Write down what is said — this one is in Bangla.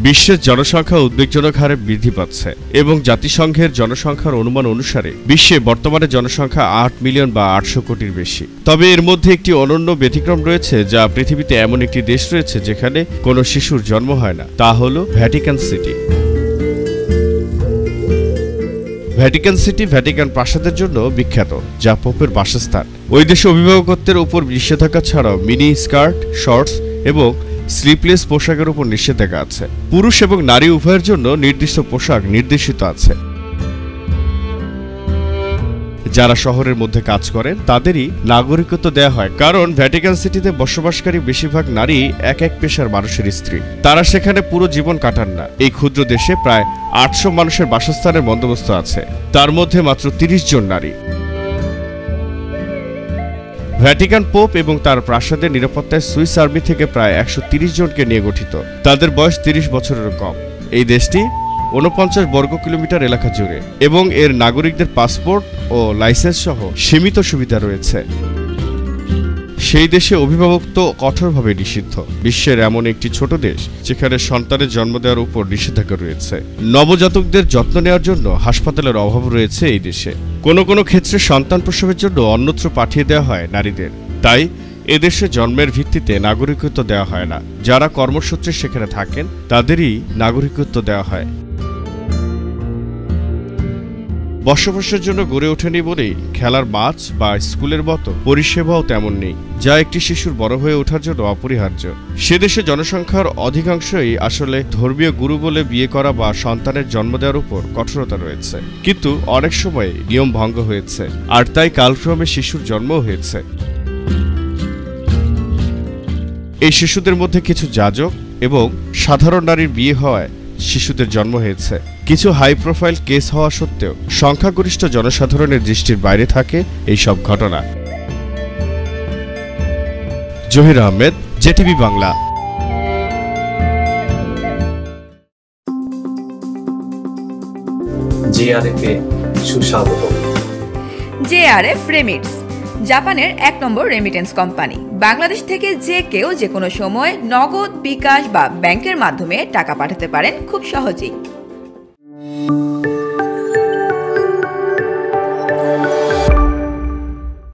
বিশ্বের জনসংখ্যা উদ্বেগজনক হারে বৃদ্ধি পাচ্ছে এবং জাতিসংঘের জনসংখ্যার অনুমান অনুসারে বিশ্বে বর্তমানে জনসংখ্যা ৮ মিলিয়ন বা ৮০০ কোটির বেশি। তবে এর মধ্যে একটি অনন্য ব্যতিক্রম রয়েছে, যা পৃথিবীতে এমন একটি দেশ রয়েছে যেখানে কোনো শিশুর জন্ম হয় না। তা হলো Vatican city. Vatican city Vatican প্রাসাদের জন্য বিখ্যাত, যা পোপের বাসস্থান। ওই দেশে অভিভাবকত্বের উপর নিষেধাজ্ঞা ছাড়াও মিনি স্কার্ট, শর্টস এবং স্লিপলেস পোশাকের উপর নিষেধাজ্ঞা আছে। পুরুষ এবং নারী উভয়ের জন্য নির্দিষ্ট পোশাক নির্দেশিত আছে। যারা শহরের মধ্যে কাজ করেন তাদেরই নাগরিকত্ব দেওয়া হয়, কারণ ভ্যাটিকান সিটিতে বসবাসকারী বেশিরভাগ নারী এক পেশার মানুষের স্ত্রী। তারা সেখানে পুরো জীবন কাটান না। এই ক্ষুদ্র দেশে প্রায় ৮০০ মানুষের বাসস্থানের বন্দোবস্ত আছে, তার মধ্যে মাত্র ৩০ জন নারী। ভ্যাটিকান পোপ এবং তার প্রাসাদের নিরাপত্তায় সুইস আর্মি থেকে প্রায় ১৩০ জনকে নিয়ে গঠিত। তাদের বয়স ৩০ বছরেরও কম। এই দেশটি ৪৯ বর্গ কিলোমিটার এলাকা জুড়ে এবং এর নাগরিকদের পাসপোর্ট ও লাইসেন্স সহ সীমিত সুবিধা রয়েছে। সেই দেশে অভিভাবকত্ব কঠোরভাবে নিষিদ্ধ। বিশ্বের এমন একটি ছোট দেশ যেখানে সন্তানের জন্ম দেওয়ার উপর নিষেধাজ্ঞা রয়েছে। নবজাতকদের যত্ন নেওয়ার জন্য হাসপাতালের অভাব রয়েছে এই দেশে। কোনো কোনো ক্ষেত্রে সন্তান প্রসবের জন্য অন্যত্র পাঠিয়ে দেওয়া হয় নারীদের। তাই এদেশে জন্মের ভিত্তিতে নাগরিকত্ব দেওয়া হয় না। যারা কর্মসূত্রে সেখানে থাকেন তাদেরই নাগরিকত্ব দেওয়া হয়। বসবাসের জন্য গড়ে ওঠেনি বলেই খেলার মাঠ বা স্কুলের মতো পরিষেবাও তেমন নেই, যা একটি শিশুর বড় হয়ে ওঠার জন্য অপরিহার্য। সে দেশে জনসংখ্যার অধিকাংশই আসলে ধর্মীয় গুরু বলে বিয়ে করা বা সন্তানের জন্ম দেওয়ার উপর কঠোরতা রয়েছে, কিন্তু অনেক সময় নিয়ম ভঙ্গ হয়েছে, আর তাই কালক্রমে শিশুর জন্মও হয়েছে। এই শিশুদের মধ্যে কিছু যাজক এবং সাধারণ নারীর বিয়ে হওয়ায় শিশুদের জন্ম হয়েছে। কিছু হাই প্রোফাইল কেস হওয়া সত্ত্বেও সংখ্যাগরিষ্ঠ জনসাধারণের দৃষ্টির বাইরে থাকে এই সব ঘটনা। জহির আহমেদ, জেটিভি বাংলা। জেআরএফ-এ সুস্বাগত। জেআরএফ রেমিটস, জাপানের ১ নম্বর রেমিটেন্স কোম্পানি। বাংলাদেশ থেকে যে কেউ যে কোনো সময় নগদ, বিকাশ বা ব্যাংকের মাধ্যমে টাকা পাঠাতে পারেন খুব সহজেই।